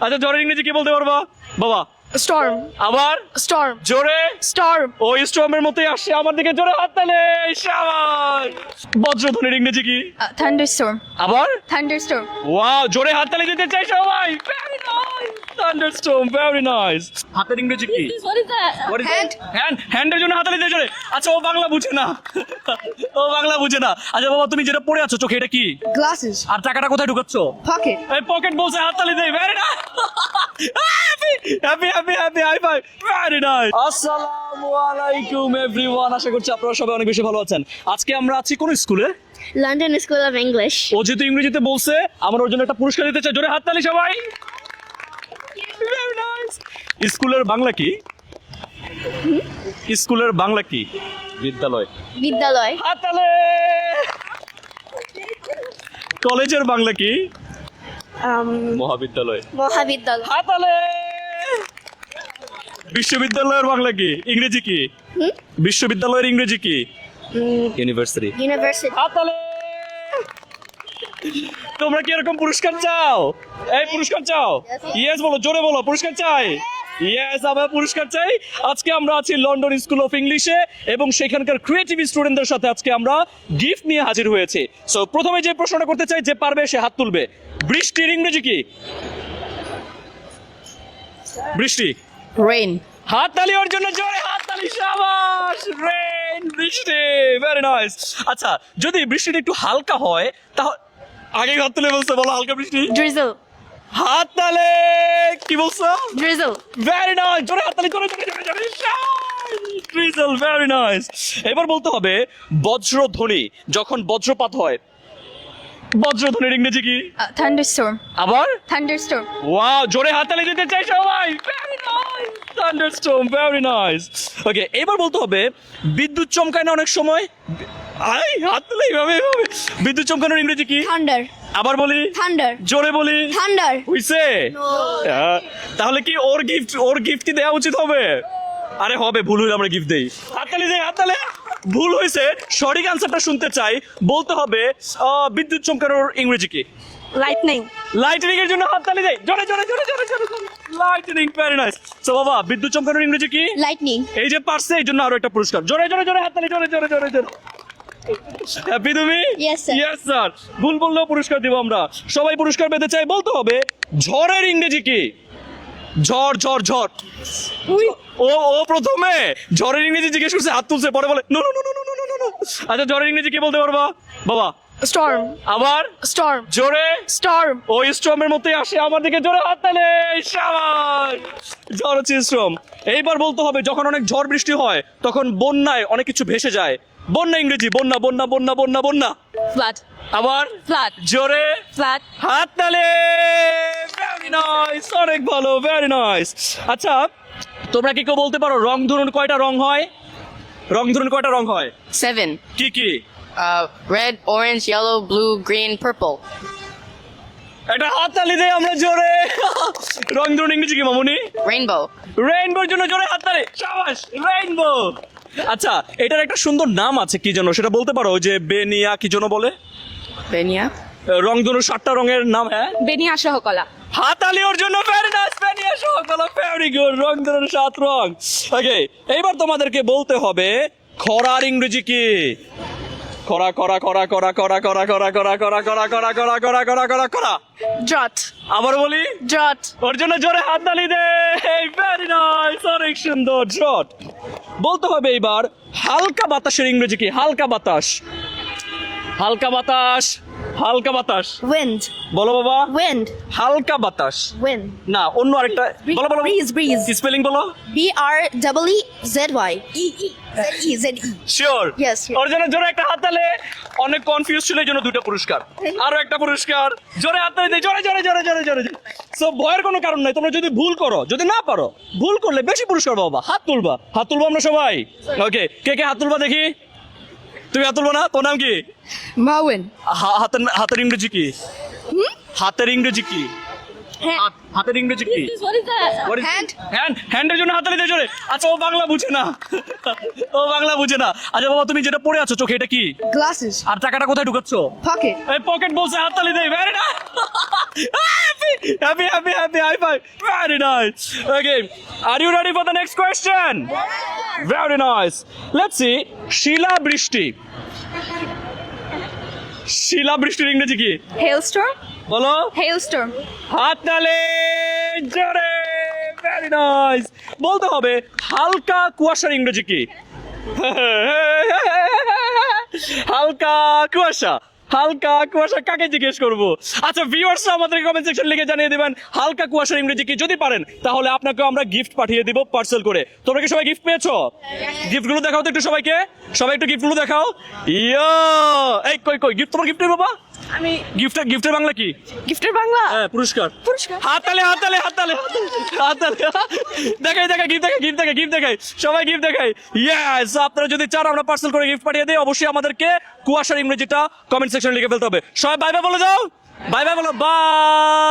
আচ্ছা ঝড়ের ইংরেজি কি বলতে পারবা বাবা? Storm. আবার Storm. জোরে Storm. ওই স্টর্মের মতোই আসছে আমার দিকে, জোরে হাত তালে। শাবাশ। বজ্রধ্বনির ইংরেজি কি? Thunderstorm. আবার Thunderstorm. ওয়াও, জোরে হাত তালি দিতে চাই সবাই। Very nice, thunderstorm, very nice. হাতের ইংরেজি কি? What is that? What is Hand. that? হ্যান্ডের জন্য হাতালি দিয়ে জোরে। আচ্ছা ও বাংলা বুঝে না, ও বাংলা বুঝে না। আচ্ছা বাবা তুমি যেটা পড়ে আছো চোখে এটা কি? Glasses. আর টাকাটা কোথায় ঢুকাচ্ছ? Pocket. এই পকেট বলছে, হাততালি দেই। Very nice, happy happy happy, high five. Very nice. আসসালামু আলাইকুম এভরিওয়ান, আশা করছি আপনারা সবাই অনেক বেশি ভালো আছেন। আজকে আমরা আছি কোন স্কুলে? London School of English. ও যেহেতু ইংরেজিতে বলছে, আমরা ওর জন্য একটা পুরস্কার দিতে চাই। জোরে হাততালি সবাই। Very nice. স্কুলের বাংলা কি? স্কুলের বাংলা কি? বিদ্যালয়। বিদ্যালয়। হাততালি। কলেজের বাংলা কি? মহাবিদ্যালয়। মহাবিদ্যালয়। হাততালি। বিশ্ববিদ্যালয়ের বাংলা কি? ইংরেজি কি? বিশ্ববিদ্যালয়ের ইংরেজি কি? ইউনিভার্সিটি। ইউনিভার্সিটি। হাততালি। তোমরা কি এরকম পুরস্কার চাও? এই পুরস্কার চাও? ইয়েস বলো, জোরে বলো, পুরস্কার চাই। ইয়েস, আমরা পুরস্কার চাই। আজকে আমরা আছি লন্ডন স্কুল অফ ইংলিশে এবং সেখানকার ক্রিয়েটিভ স্টুডেন্টদের সাথে আজকে আমরা গিফট নিয়ে হাজির হয়েছি। সো প্রথমে যে প্রশ্নটা করতে চাই, যে পারবে সে হাত তুলবে। বৃষ্টির ইংরেজি কি? বৃষ্টি। Rain. হাততালি ওর জন্য, জোরে হাততালি। শাবাশ। রেইন, বৃষ্টি। Very nice. আচ্ছা যদি বৃষ্টিটা একটু হালকা হয় তাহলে আগে হাত তুলে বলছো, বলো হালকা বৃষ্টি। Drizzle. হাততালি। কি বলছো? Drizzle. ভেরি নাইস, জোরে হাততালি, জোরে জোরে জোরে জোরে। ট্রিজল, ভেরি নাইস। এবার বলতে হবে বজ্রধ্বনি, যখন বজ্রপাত হয়। বজ্রধ্বনির ইংরেজি কি? Thunderstorm. আবার Thunderstorm. ওয়াও, জোরে হাততালি দিতে চাই সবাই। Very nice, thunderstorm, very nice. Okay, এবার বলতে হবে বিদ্যুৎ চমকায় না অনেক সময়? আই হাত তুলে এইভাবে এইভাবে। বিদ্যুৎ চমকানোর ইংরেজি কি? Thunder. আবার বলি, Thunder. জোরে বলি। Thunder. হইছে? তাহলে কি ওর গিফট কি দেওয়া উচিত হবে? আরে হবে, ভুল হইলে আমরা গিফট দেই। হাততালি দেই, হাততালি। ভুল হয়েছে, সঠিক আনসারটা শুনতে চাই। বলতে হবে বিদ্যুৎ চমকানোর ইংরেজি কি? Lightning. লাইটনিং এর জন্য হাততালি দেই, জোরে জোরে জোরে জোরে জোরে। Lightning, very nice. সো বাবা বিদ্যুৎ চমকানোর ইংরেজি কি? Lightning. এই যে পারছে এই জন্য আরো একটা পুরস্কার। জোরে জোরে জোরে হাততালি, জোরে জোরে জোরে জোরে। হ্যাপি তুমি? Yes, sir. Yes sir. ভুল বললেও পুরস্কার দিব আমরা। সবাই পুরস্কার পেতে চাই। বলতে হবে ঝড়ের ইংরেজি কি? ঝড় ঝড় ঝড়। ও প্রথমে ঝড়ের ইংরেজি জিজ্ঞেস করছে, হাত তুলছে, পরে বলে no no no no no no no. আচ্ছা ঝড়ের ইংরেজি কি বলতে পারবা বাবা? Storm. আবার Storm. জোরে Storm. ওই স্টর্মের মতোই আসে আমার দিকে, জোরে হাত তালে। শাবাশ। ঝড় হচ্ছে স্টর্ম। এইবার বলতে হবে যখন অনেক ঝড় বৃষ্টি হয় তখন বন্যায় অনেক কিছু ভেসে যায়। বন্যা ইংরেজি? বন্যা বন্যা বন্যা বন্যা বন্যা। Flood. আবার Flood. জোরে Flood. হাত তালে। ভেরি নাইস, অনেক ভালো, ভেরি নাইস। আচ্ছা তোমরা কি কেউ বলতে পারো রং ধরুন কয়টা রং হয়? রং ধরুন কয়টা রং হয়? 7. কি কি? Red, orange, yellow, blue, green, purple. একটা হাত তালি দেই আমরা জোরে। রং ধরুন ইংরেজি কি মামুনি? Rainbow. রেইনবোর জন্য জোরে হাত তালি। শাবাশ, রেইনবো। আচ্ছা এটার একটা সুন্দর নাম আছে, কি যেন সেটা বলতে পারো? ওই যে বেনিয়া কি যেন বলে? Benia. রংধনু 7টা রঙের নাম। হ্যাঁ, বেনিয়া সহকলা। হাতালি ওর জন্য। ভেরি নাইস, বেনিয়া সহকলা, ভেরি গুড। রংধনুর 7 রং। ওকে, এইবার তোমাদেরকে বলতে হবে খরার ইংরেজি কি? খরা খরা খরা খরা খরা খরা খরা খরা খরা খরা খরা খরা খরা খরা খরা খরা। Drought. আবার বলি, Drought. ওর জন্য জোরে হাততালি দে। ভেরি নাইস, অনেক সুন্দর। ড্রট। বলতে হবে এইবার হালকা বাতাসের ইংরেজি কি? হালকা বাতাস। হালকা বাতাস, হালকা বাতাস। Wind. বলো বাবা। Wind. হালকা বাতাস Wind. না, অন্য আরেকটা বলো বলো। Breeze. Breeze. স্পেলিং বলো। B-R-E-E-Z-Y. Z-E. শিওর? Yes. ওর জন্য জোরে একটা হাততালি। অনেক কনফিউজ ছিল এই জন্য 2টা পুরস্কার। আরো একটা পুরস্কার। জোরে হাততালি দেই, জোরে জোরে জোরে জোরে জোরে। সো ভয়ের কোনো কারণ নাই। তোমরা যদি ভুল করো, যদি না পারো, ভুল করলে বেশি পুরস্কার পাবা। হাত তুলবা, হাত তুলবো আমরা সবাই। ওকে, কে কে হাত তুলবা দেখি? তুমি হাত তুলবো না? তোর নাম কি? Marwin. হাতের ইংরেজি কি? হাতের ইংরেজি কি? Hand. হাতের ইংরেজি কি? What is that? Hand. হ্যান্ডের জন্য হাতালি দিয়ে জোরে। আচ্ছা ও বাংলা বুঝে না, ও বাংলা বুঝে না। আচ্ছা বাবা তুমি যেটা পড়ে আছো চোখে এটা কি? Glasses. আর টাকাটা কোথায় ঢুকাচ্ছ? Pocket. এই পকেট বলছে, হাততালি দেই। Very nice, happy happy happy, high five. Very nice. Okay, are you ready for the next question? Very nice. Let's see, শিলা বৃষ্টি। শিলা বৃষ্টির ইংরেজি কি? Hailstorm. বলো। Hailstorm. হাততালি জোরে। Very nice. বলতে হবে হালকা কুয়াশার ইংরেজি কি? হালকা কুয়াশা। হালকা কুয়াশা কাকে জিজ্ঞেস করব? আচ্ছা ভিউয়ার্সরা আমাদের কমেন্ট সেকশন লিখে জানিয়ে দিবেন হালকা কুয়াশার ইংরেজি কি। যদি পারেন তাহলে আপনাকে আমরা গিফট পাঠিয়ে দিব পার্সেল করে। তোমরা কি সবাই গিফট পেয়েছো? গিফটগুলো দেখাও তো একটু সবাইকে, সবাই একটু গিফটগুলো দেখাও। ইয়া, এই কই কই গিফট, তোমার গিফট বাবা? আমি গিফটের বাংলা কি? গিফটের বাংলা হ্যাঁ, পুরস্কার। পুরস্কার। হাততালি হাততালি হাততালি হাততালি। দেখাই দেখাই গিফট দেখাই, গিফট দেখাই, গিফট দেখাই, সবাই গিফট দেখাই। ইয়েস, আপনারা যদি চান আমরা পার্সেল করে গিফট পাঠিয়ে দিই, অবশ্যই আমাদেরকে কুয়াশার ইংরেজিটা কমেন্ট সেকশনে লিখে ফেলতে হবে। সবাই বাই বাই বলে যাও, বাই বাই বলো, বাই।